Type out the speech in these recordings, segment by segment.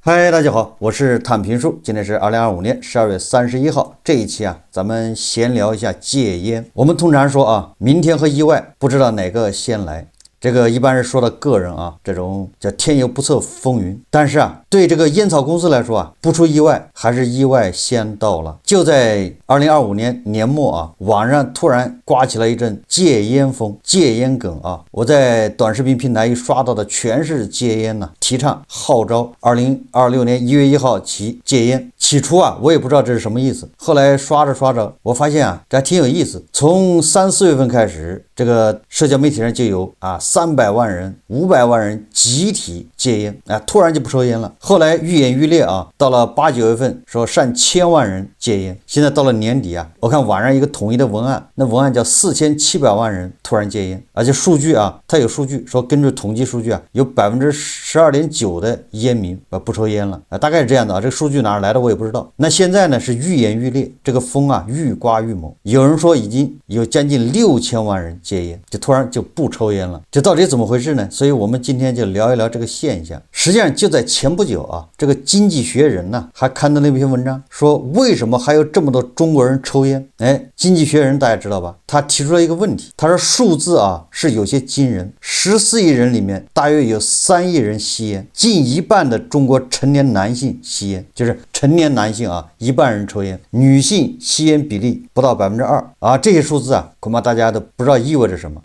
嗨，大家好，我是坦平叔。今天是2025年12月31號。這一期咱們閒聊一下戒菸。我們通常說明天和意外，不知道哪個先來。這個一般是說的個人這種叫天有不測風雲。但是對這個菸草公司來說不出意外，還是意外先到了。就在2025年年末網上突然刮起了一陣戒菸風、戒菸梗我在短視頻平台一刷到的全是戒菸提倡號召2026年1月1號起戒菸。起初我也不知道這是什麼意思，後來刷着刷着，我發現這還挺有意思。從3、4月份開始，這個社交媒体上就有300萬人、500萬人集體戒菸突然就不抽菸了。後來愈演愈烈到了8、9月份說上千萬人戒菸。現在到了年底我看网上一個統一的文案，那文案叫4700万人突然戒菸，而且数据它有數据说根據統計數據有12.9%的菸民不抽菸了大概是這樣的這個數據哪兒來的我也不知道。那現在呢是愈演愈烈，這個風愈刮愈猛，有人說已經有將近6000萬人戒菸，就突然就不抽菸了，這到底怎麼回事呢？所以我們今天就聊一聊這個現象。實際上就在前不久這個經濟學人還刊登了一篇文章，說為什麼還有這麼多中國人抽菸。經濟學人大家知道吧，他提出了一個問題，他說數字是有些驚人，14億人裡面大約有3億人吸菸，近一半的中國成年男性吸菸，就是成年男性一半人抽菸，女性吸菸比例不到2%这些数字恐怕大家都不知道意味着什么。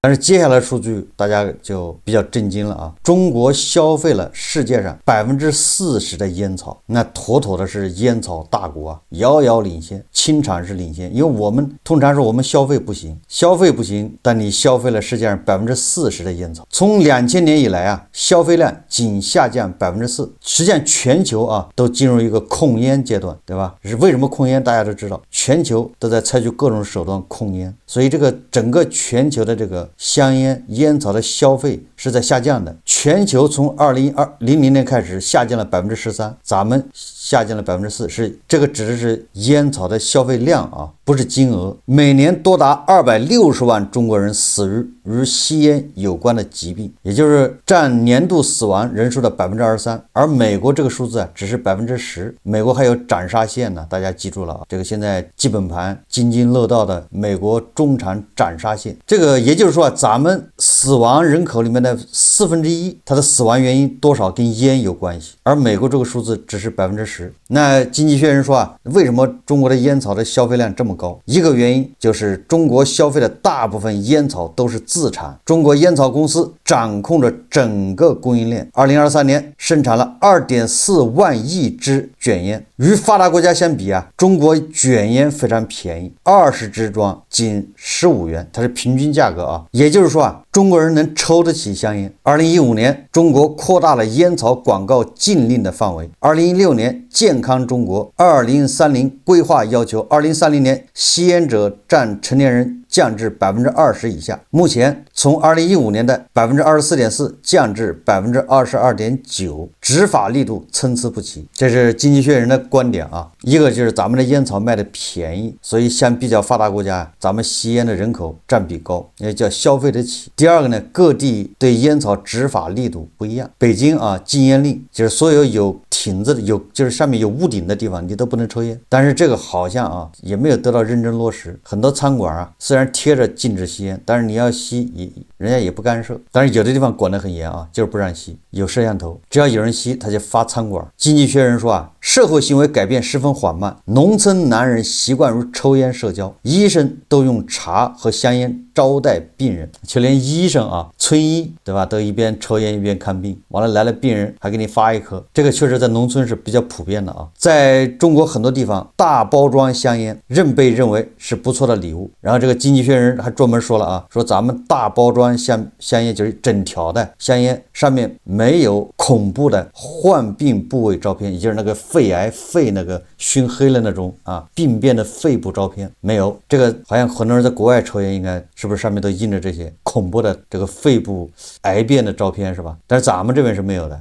但是接下来的数据大家就比较震驚了中國消費了世界上40%的菸草，那妥妥的是菸草大國遙遙領先，傾蟬式領先。因為我們通常說我們消費不行，但你消費了世界上40%的菸草。從2000年以來消費量僅下降4%，實際上全球都進入一個控菸階段，對吧？是為什麼控菸大家都知道，全球都在採取各種手段控菸，所以這個整個全球的這個香菸、菸草的消費是在下降的。全球從2000年開始下降了13%，咱們下降了4%，是這個指的是菸草的消費量不是金額。每年多達260萬中國人死於與吸菸有關的疾病，也就是占年度死亡人數的23%。而美國這個數字只是10%。美國還有斬殺線呢，大家記住了这個現在基本盤津津樂道的美國中產斬殺線。這個也就是說咱們死亡人口裡面的1/4，它的死亡原因多少跟菸有關係，而美國這個數字只是10%。那經濟學人說為什麼中國的菸草的消費量這麼高？一個原因就是中國消費的大部分菸草都是自產，中國菸草公司掌控着整個供應鏈。2023年生產了2.4萬億支捲菸，與發達國家相比中國捲菸非常便宜，20支裝僅15元，它是平均價格也就是說中國人能抽得起香菸。2015年中國擴大了菸草廣告禁令的範圍。2016年健康中國2030規劃要求2030年吸菸者占成年人降至20%以下，目前從2015年的24.4%降至22.9%，執法力度參差不齊。這是經濟學人的觀點一個就是咱們的菸草賣的便宜，所以相比較發達國家咱們吸菸的人口占比高，也叫消費得起。第二個呢，各地對菸草執法力度不一樣。北京禁菸令就是所有有亭子的就是上面有屋頂的地方你都不能抽菸，但是這個好像也沒有得到認真落實。很多餐館雖然貼着禁止吸菸，但是你要吸人家也不干涉。但是有的地方管得很嚴就是不讓吸，有攝像頭，只要有人吸他就罰餐館。經濟學人說社會行為改變十分緩慢，農村男人習慣於抽菸社交，醫生都用茶和香菸招待病人，就連醫生村醫對吧，都一邊抽菸一邊看病，完了來了病人還給你發一顆。這個確實在農村是比較普遍的在中國很多地方大包裝香菸仍被認為是不錯的禮物。然后這個經濟學人還專門說了說咱們大包裝香菸就是整條的香菸上面沒有恐怖的患病部位照片，也就是那個肺癌肺那個燻黑了那種病變的肺部照片沒有。這個好像很多人在國外抽菸應該是不是上面都印着這些恐怖的這個肺部癌變的照片是吧？但是咱們這邊是沒有的。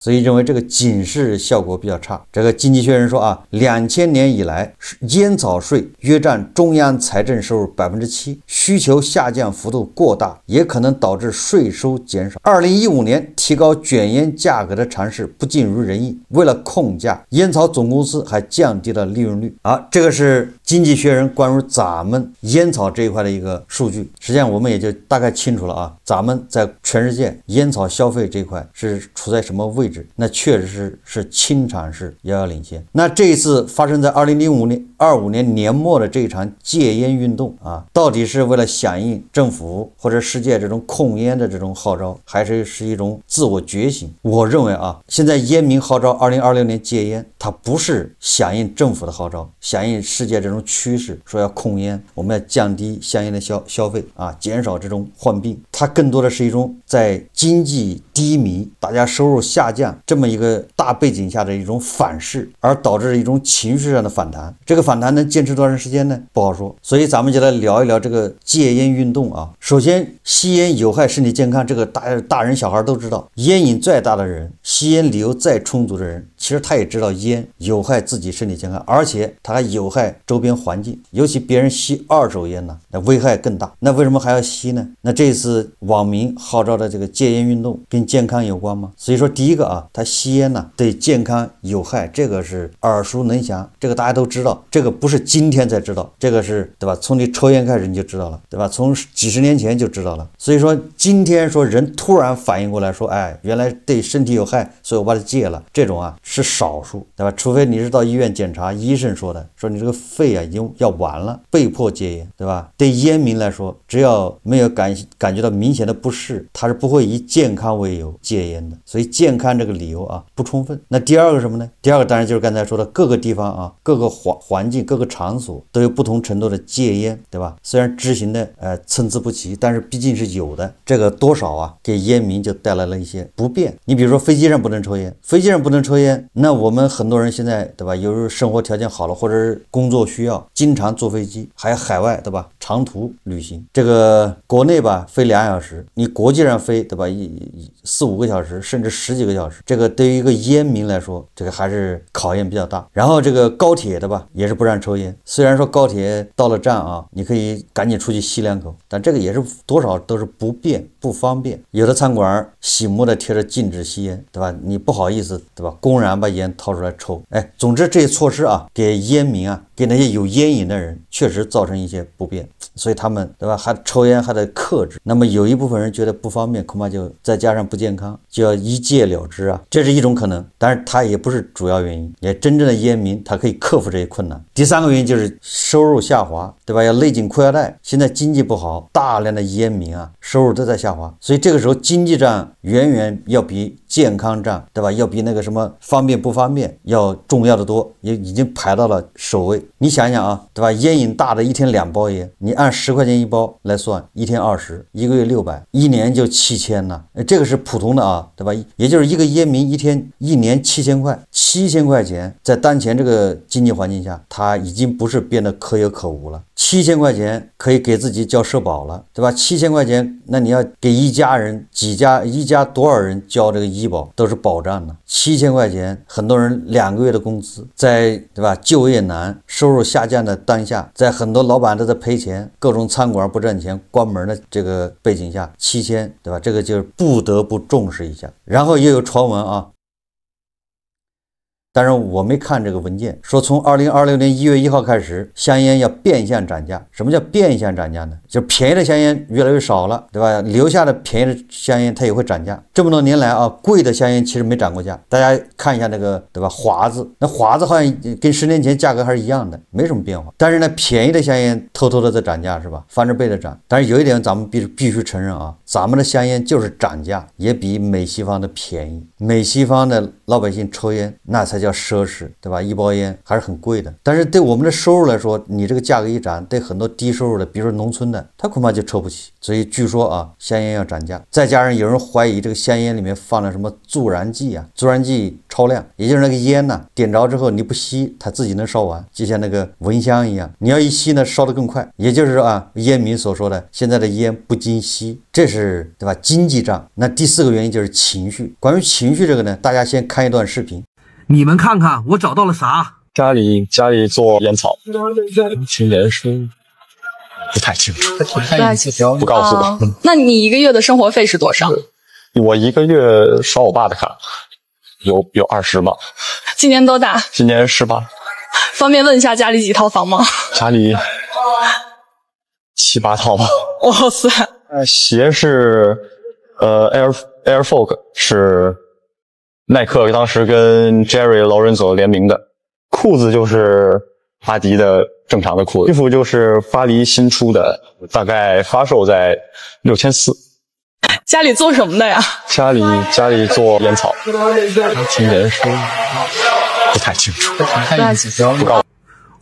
所以認為這個警示效果比較差。這個經濟學人說啊，2000年以來，煙草稅約佔中央財政收入7%，需求下降幅度過大，也可能導致稅收減少。2015年提高捲煙價格的嘗試不盡如人意，為了控價，煙草總公司還降低了利潤率。這個是經濟學人關於咱們煙草這一塊的一個數據。實際上我們也就大概清楚了啊，咱們在全世界煙草消費這一塊是處在什麼位置？那確實是清場是遙遙領先。那這一次發生在2025年年末的這一場戒煙運動啊，到底是為了響應政府或者世界這種控煙的這種號召，還是一種自我覺醒？我認為啊，現在烟民號召2026年戒烟，它不是響應政府的號召，響應世界這種趨勢，說要控烟，我們要降低相应的消費啊，減少这種患病。它更多的是一種在經濟低迷、大家收入下降這麼一個大背景下的一種反噬，而導致一種情緒上的反彈。這個反彈能堅持多長時間呢？不好說。所以咱們就來聊一聊這個戒煙運動啊。首先，吸烟有害身体健康，這個大人小孩都知道。烟癮再大的人，吸烟理由再充足的人，其實他也知道烟有害自己身體健康，而且他還有害周邊環境，尤其別人吸二手烟呢，那危害更大。那為什麼還要吸呢？那這次網民號召的這個戒烟運動跟健康有關嗎？所以說第一個啊，他吸烟呢对健康有害，這個是耳熟能詳，這個大家都知道，這個不是今天才知道，這個是對吧？從你抽烟開始你就知道了，对吧？從幾十年前就知道了。所以說今天說人突然反應過來說，哎，原來對身體有害，所以我把它戒了，這種啊是少數，對吧？除非你是到醫院檢查，醫生說你這個肺啊已經要完了，被迫戒煙，對吧？对烟民來說，只要沒有感覺到明顯的不適，他是不會以健康為由戒煙的。所以健康這個理由啊不充分。那第二個什麼呢？第二個當然就是剛才說的各個地方啊，各個環境、各個場所都有不同程度的戒煙，对吧？雖然執行的參差不齊，但是畢竟是有的。這個多少啊給煙民就帶來了一些不便。你比如說飛機上不能抽煙，飛機上不能抽煙，那我們很多人現在對吧，有時候生活條件好了，或者是工作需要，經常坐飛機，還有海外对吧，長途旅行，這個國內吧飛2小時，你國際上飛對吧4-5個小時，甚至10幾個小時，這個對於一個煙民來說，這個還是考驗比較大。然後這個高鐵對吧也是不讓抽煙，雖然說高鐵到了站啊，你可以趕緊出去吸2口，但這個也是多少都是不便不方便。有的餐館醒目的貼着禁止吸烟，对吧？你不好意思对吧，公然把煙掏出来抽。哎，总之这些措施啊，給煙民啊，給那些有煙癮的人確實造成一些不便，所以他們對吧還抽煙還得克制。那麼有一部分人覺得不方便，恐怕就再加上不健康，就要一戒了之啊，這是一種可能，但是它也不是主要原因。也真正的煙民他可以克服這些困難。第三個原因就是收入下滑，對吧？要勒緊褲腰帶。現在經濟不好，大量的煙民啊收入都在下滑，所以這個時候經濟戰遠遠要比健康戰對吧，要比那個什麼方便不方便要重要的多，也已經排到了首位。你想想啊，对吧？烟癮大的一天2包烟，你按10塊錢一包來算，一天20，一個月600，一年就7000呢。這個是普通的啊，對吧？也就是一個煙民一年7000塊，7000塊錢在當前這個經濟環境下，他已經不是變得可有可無了。7000塊錢可以給自己交社保了，對吧？7000塊錢，那你要給一家人一家多少人交這個醫保都是保障的。7000塊錢，很多人2個月的工資，在對吧就業難、收入下降的當下，在很多老板都在賠錢，各種餐館不賺錢關門的這個背景下，7000對吧？這個就是不得不重視一下。然後又有傳聞啊。但是我沒看這個文件，說從2026年1月1號開始，香煙要變相漲價。什麼叫變相漲價呢？就是便宜的香煙越來越少了，對吧？留下的便宜的香煙它也會漲價。這麼多年來啊，貴的香煙其實沒漲過價。大家看一下那個，對吧？華子，那華子好像跟10年前價格還是一樣的，沒什麼變化。但是呢，便宜的香煙偷偷的在漲價，是吧？翻着倍的漲。但是有一點咱們必須承認啊，咱們的香煙就是漲價，也比美西方的便宜。美西方的老百姓抽煙，那才叫叫奢侈，对吧？一包烟还是很貴的。但是對我們的收入來說，你這個價格一漲，對很多低收入的，比如說農村的，他恐怕就抽不起。所以據說啊，香煙要漲價，再加上有人懷疑這個香煙裡面放了什麼助燃劑啊，助燃劑超量，也就是那個煙呢，點着之後你不吸，它自己能燒完，就像那個蚊香一樣，你要一吸呢，燒得更快。也就是說啊，煙民所說的現在的煙不經吸，這是對吧？經濟賬。那第4個原因就是情緒。關於情緒這個呢，大家先看一段視頻。你們看看我找到了啥？家裡做煙草，青年书不太清楚，不告訴吧。那你一個月的生活費是多少？我一個月刷我爸的卡，有20吧。今年多大？今年18。方便問一下家裡幾套房嗎？家裡7、8套吧。哇塞！鞋是Air Force， 是耐克当时跟 Jerry Lorenzo 联名的。褲子就是阿迪的正常的褲子，衣服就是巴黎新出的，大概发售在6400。家裡做什麼的呀？家裡做煙草，青年书不太清楚，不告。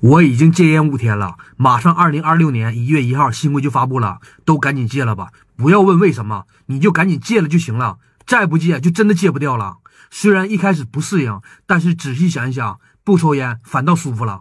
我已经戒烟5天了，马上2026年1月1號新規就發布了，都趕緊戒了吧！不要問為什麼，你就趕緊戒了就行了。再不戒就真的戒不掉了。雖然一開始不適應，但是仔細想一想，不抽煙反倒舒服了。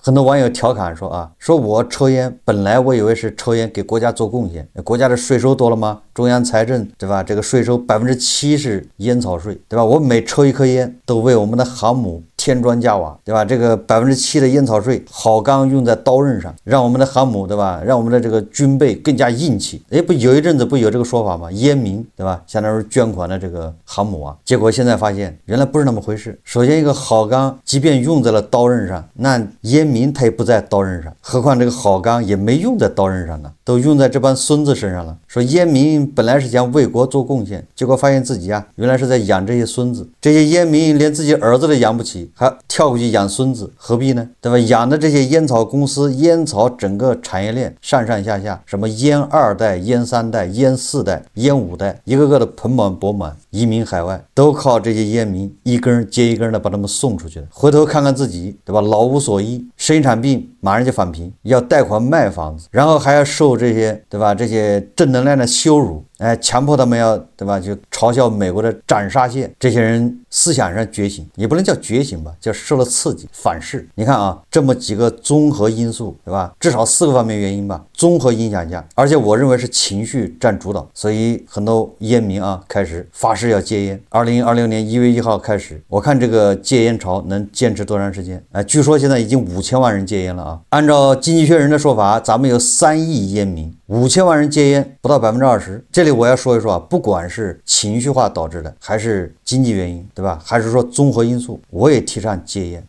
很多網友調侃說啊，說我抽煙，本來我以為是抽煙給國家做貢獻，國家的稅收多了嗎？中央財政對吧？這個稅收70%是煙草稅，對吧？我每抽一顆煙，都為我們的航母添磚加瓦，對吧？這個7%的煙草稅，好鋼用在刀刃上，讓我們的航母，對吧？讓我們的這個軍備更加硬氣。哎，不有一陣子不有這個說法嗎？煙民，對吧？相當於捐款的這個航母啊。結果現在發現，原來不是那麼回事。首先，一個好鋼，即便用在了刀刃上，那煙民他也不在刀刃上，何況這個好鋼也沒用在刀刃上呢，都用在這幫孫子身上了。說煙民本來是想為國做貢獻，結果發現自己啊，原來是在養這些孫子。這些煙民連自己兒子都養不起，還跳過去養孫子，何必呢？對吧？養的這些煙草公司、煙草整個產業鏈上上下下，什麼煙2代、煙3代、煙4代、煙5代，一個個的盆滿缽滿，移民海外，都靠這些煙民一根接一根的把他們送出去了。回頭看看自己，對吧？老无所依，生產病馬上就返貧，要貸款賣房子，然後還要受這些，對吧？這些正能量的羞辱。哎，強迫他們要，對吧？就嘲笑美國的斬殺線，這些人思想上覺醒，也不能叫覺醒吧，叫受了刺激反噬。你看啊，這麼幾個綜合因素，對吧？至少4個方面原因吧，綜合影響下，而且我認為是情緒占主導，所以很多煙民啊開始發誓要戒煙。2026年1月1號開始，我看這個戒煙潮能堅持多長時間？哎，據說現在已經5000萬人戒煙了啊！按照經濟學人的說法，咱們有3億煙民，5000萬人戒煙不到20%，這裡我要說一說啊，不管是情緒化導致的，還是經濟原因，對吧？還是說綜合因素，我也提倡戒煙。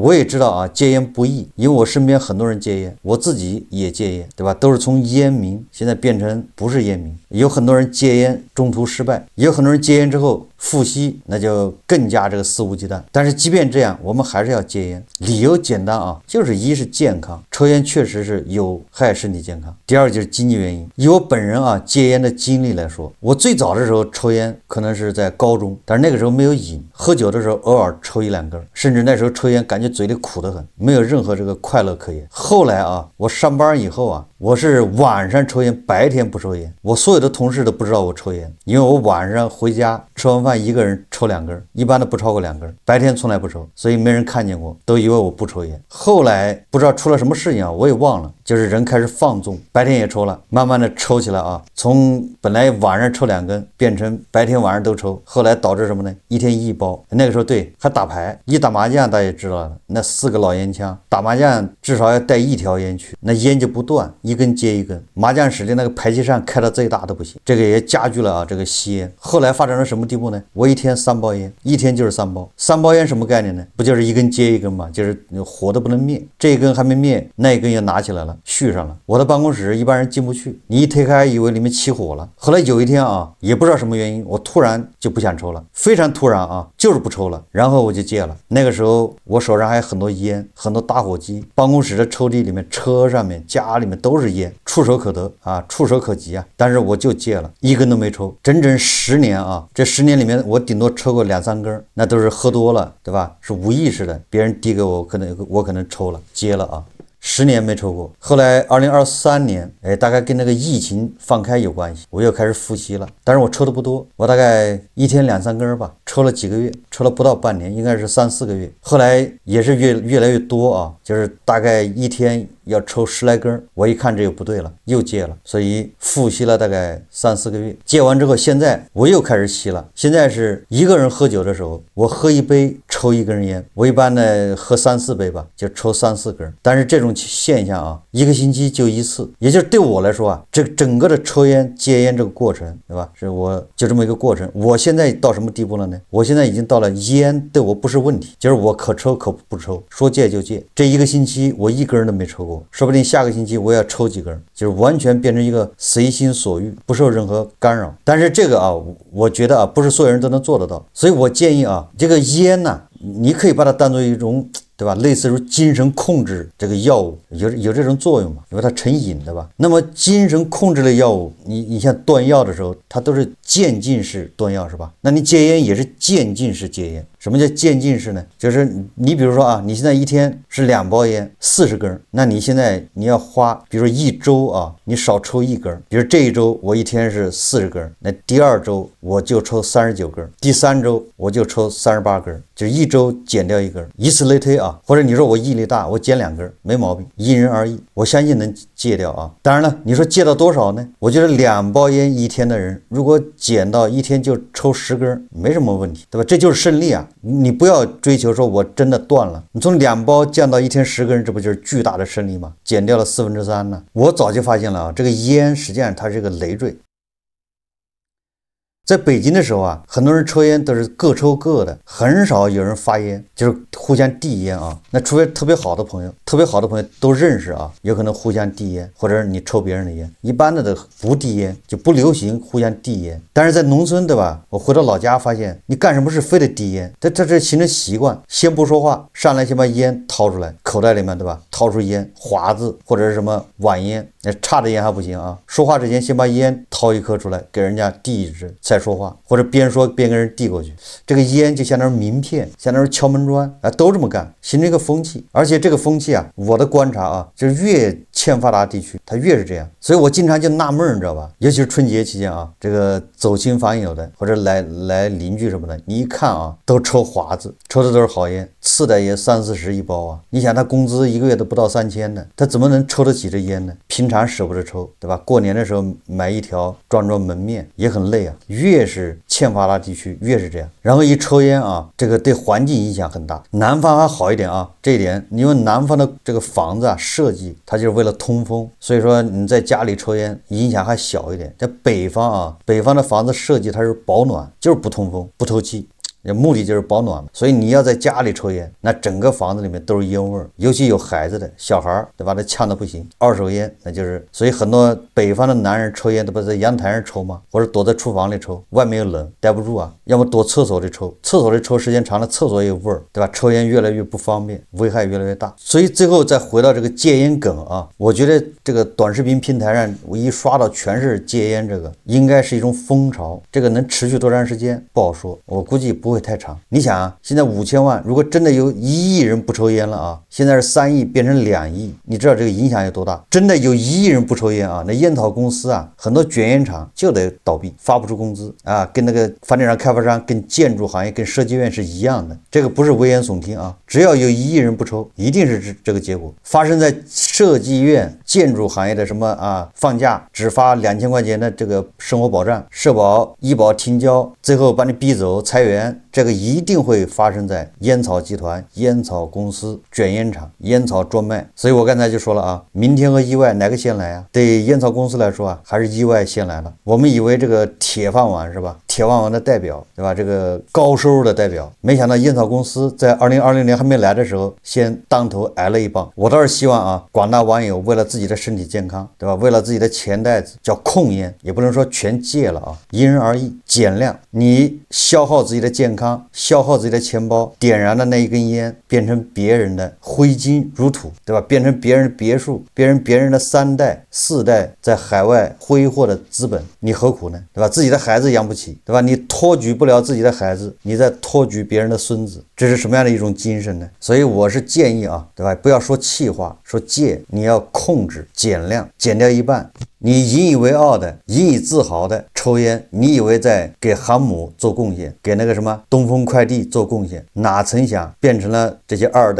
我也知道啊，戒煙不易，因為我身邊很多人戒煙，我自己也戒煙，对吧？都是從煙民現在變成不是煙民，有很多人戒煙中途失敗，也有很多人戒煙之後復吸，那就更加這個肆無忌憚。但是即便這樣，我們還是要戒煙，理由簡單啊，就是一是健康，抽煙確實是有害身體健康；第二就是經濟原因。以我本人啊戒煙的經歷來說，我最早的時候抽煙可能是在高中，但是那個時候沒有癮，喝酒的時候偶爾抽1、2根，甚至那時候抽煙感覺嘴裡苦得很，沒有任何這個快樂可言。後來啊，我上班以後啊，我是晚上抽煙，白天不抽煙。我所有的同事都不知道我抽煙，因為我晚上回家吃完飯一個人抽2根，一般的不超過2根，白天從來不抽，所以沒人看見過，都以為我不抽煙。後來不知道出了什麼事情啊，我也忘了，就是人開始放縱，白天也抽了，慢慢的抽起來啊，從本來晚上抽2根變成白天晚上都抽，後来导致什麼呢？一天1包。那個時候对，還打牌，一打麻將大家也知道了，那4個老煙槍打麻將至少要帶1條煙去，那煙就不斷，一根接一根，麻將室的那個排氣扇開到最大都不行，這個也加劇了啊這個吸煙。後來發展到什麼地步呢？我一天3包煙，一天就是3包，3包煙什麼概念呢？不就是一根接一根嗎？就是火都不能滅，這一根還沒滅，那一根又拿起來了，了，續上了。我的辦公室一般人進不去，你一推開以為裡面起火了。後來有一天啊，也不知道什麼原因，我突然就不想抽了，非常突然啊，就是不抽了，然後我就戒了。那個時候我手上還有很多煙，很多打火機，辦公室的抽屜裡面、車上面、家裡面都是煙，觸手可得啊，觸手可及啊。但是我就戒了，一根都沒抽，整整10年啊。這10年裡面，我頂多抽過2、3根，那都是喝多了，对吧？是無意識的，別人遞給我，我可能抽了，戒了啊。10年沒抽過，後來2023年，大概跟那個疫情放開有關係，我又開始復吸了。但是我抽的不多，我大概一天2、3根吧，抽了幾個月，抽了不到半年，應該是3、4個月。後來也是越來越多啊，就是大概一天要抽10來根，我一看這又不對了，又戒了，所以復吸了大概3、4個月。戒完之後，現在我又開始吸了。現在是一個人喝酒的時候，我喝1杯抽1根煙，我一般呢喝3、4杯吧，就抽3、4根。但是這種現象啊，一個星期就1次，也就是對我來說啊，這整個的抽煙戒煙這個過程，對吧？是我就這麼一個過程。我現在到什麼地步了呢？我現在已經到了煙對我不是問題，就是我可抽可不抽，說戒就戒。這一個星期我1根都沒抽過，說不定下個星期我要抽幾根，就是完全變成一個隨心所欲，不受任何干擾。但是這個啊，我覺得啊，不是所有人都能做得到，所以我建議啊，這個煙呢，你可以把它當做一種，对吧？類似於精神控制這個藥物有這種作用嘛，因為它成癮的吧。那麼精神控制的藥物，你像斷藥的時候，它都是漸進式斷藥，是吧？那你戒煙也是漸進式戒煙。什麼叫漸進式呢？就是你比如說啊，你现在一天是2包煙，40根，那你现在你要花，比如說1周啊，你少抽1根，比如這一周我一天是40根，那第2周我就抽39根，第3周我就抽38根，就1周減掉1根，以此類推啊。或者你說我毅力大，我減2根沒毛病，因人而異，我相信能戒掉啊。當然了，你說戒到多少呢？我覺得2包煙一天的人，如果減到一天就抽10根，沒什麼問題，對吧？這就是勝利啊。你不要追求說我真的斷了，你從2包降到一天10根，這不就是巨大的勝利嗎？減掉了3/4呢。我早就發現了啊，這個煙實際上它是個累贅。在北京的時候啊，很多人抽煙都是各抽各的，很少有人發煙，就是互相遞煙啊。那除非特別好的朋友都認識啊，有可能互相遞煙，或者你抽別人的煙。一般的都不遞煙，就不流行互相遞煙。但是在農村，對吧？我回到老家發現，你幹什麼事非得遞煙，這形成習慣。先不說話，上來先把煙掏出來，口袋裡面，對吧？掏出煙華子或者是什麼晚煙，那差的烟還不行啊。說話之前先把煙掏1顆出來，給人家遞一支。再說話，或者邊說邊跟人遞過去，這個煙就相當於名片，相當於敲門磚啊，都這麼幹，形成一個風氣。而且這個風氣啊，我的觀察啊，就是越欠發達地區，它越是這樣。所以我經常就納悶，你知道吧？尤其是春節期間啊，這個走親訪友的，或者來鄰居什麼的，你一看啊，都抽華子，抽的都是好煙，次的也30、40一包啊。你想他工資1個月都不到3000呢，他怎麼能抽得起這煙呢？平常捨不得抽，對吧？過年的時候買一條裝門面也很累啊。越是欠發達地區越是這樣，然後一抽煙啊，這個對環境影響很大。南方還好一點啊，這一點，因為南方的這個房子啊設計，它就是為了通風，所以說你在家裡抽煙影響還小一點。在北方啊，北方的房子設計它是保暖，就是不通風不透氣，目的就是保暖，所以你要在家裡抽煙，那整個房子裡面都是烟味儿，尤其有孩子的小孩，对吧？他嗆的不行。二手烟那就是，所以很多北方的男人抽烟都不在陽台上抽嗎？或者躲在廚房裡抽，外面又冷，待不住啊，要麼躲廁所裡抽，廁所裡抽時間長了，廁所也有味儿，對吧？抽煙越來越不方便，危害越來越大。所以最後再回到這個戒煙梗啊，我覺得這個短視頻平台上我一刷到全是戒煙，這個應該是一種風潮，這個能持續多長時間不好說，我估計不會太長。你想啊，現在5000萬，如果真的有1億人不抽煙了啊，現在是3億變成2億，你知道這個影響有多大？真的有1億人不抽煙啊，那煙草公司啊，很多卷煙廠就得倒閉，發不出工資啊，跟那個房地產開發商、跟建築行業、跟設計院是一樣的。這個不是危言聳聽啊，只要有1億人不抽，一定是這個結果。發生在設計院、建築行業的什麼啊，放假只發2000塊錢的這個生活保障、社保、醫保停交，最後把你逼走、裁員。這個一定會發生在煙草集團、煙草公司、卷煙廠、煙草專賣。所以我剛才就說了啊，明天和意外哪個先來啊？對煙草公司來說啊，還是意外先來了。我們以為這個鐵飯碗是吧？鐵飯碗的代表，对吧？这個高收入的代表，沒想到煙草公司在2020年還沒來的時候，先當頭挨了一棒。我倒是希望啊，廣大網友為了自己的身體健康，對吧？為了自己的錢袋子，叫控煙，也不能說全戒了啊，因人而異，減量。你消耗自己的健康，消耗自己的錢包，點燃的那一根煙，變成別人的揮金如土，對吧？變成別人的別墅，別人的3代4代在海外揮霍的資本，你何苦呢？對吧？自己的孩子養不起，對吧？你托舉不了自己的孩子，你在托舉別人的孫子，這是什麼樣的一種精神呢？所以我是建議啊，對吧？不要說氣話，說戒，你要控制減量，減掉一半。你引以為傲的、引以自豪的抽煙，你以為在給航母做貢獻，給那個什麼東風快遞做貢獻，哪曾想變成了這些2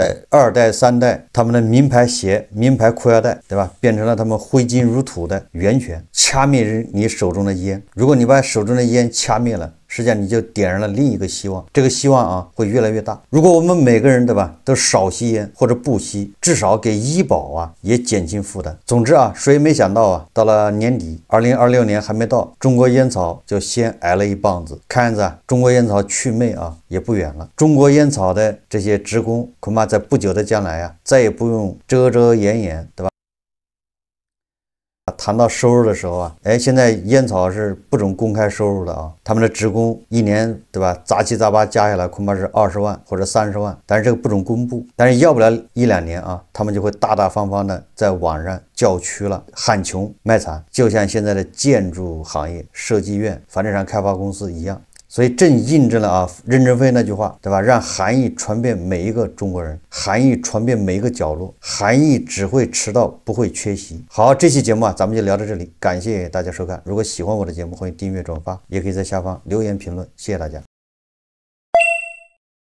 代、3代他們的名牌鞋、名牌褲腰帶，對吧？變成了他們揮金如土的源泉，掐滅你手中的煙。如果你把手中的煙掐滅了，實際上你就點燃了另一個希望，這個希望啊會越來越大。如果我們每個人，對吧，都少吸煙或者不吸，至少給醫保啊也減輕負擔。總之啊，誰也沒想到啊，到了年底，2026年還沒到，中國煙草就先挨了一棒子。看樣子啊，中國煙草去魅啊也不遠了。中國煙草的這些職工恐怕在不久的將來啊，再也不用遮遮掩掩，對吧？談到收入的時候啊，現在煙草是不准公開收入的啊，他們的職工一年，對吧，雜七雜八加下來恐怕是20萬或者30萬，但是這個不准公布，但是要不了1-2年啊，他們就會大大方方的在網上叫屈了，喊窮賣慘，就像現在的建築行業、設計院、房地產開發公司一樣。所以正印證了啊任正非那句話，對吧？讓含義傳遍每一個中國人，含義傳遍每一個角落，含義只會遲到，不會缺席。好，這期節目啊，咱們就聊到這裡，感謝大家收看。如果喜歡我的節目，歡迎訂閱轉發，也可以在下方留言評論，謝謝大家。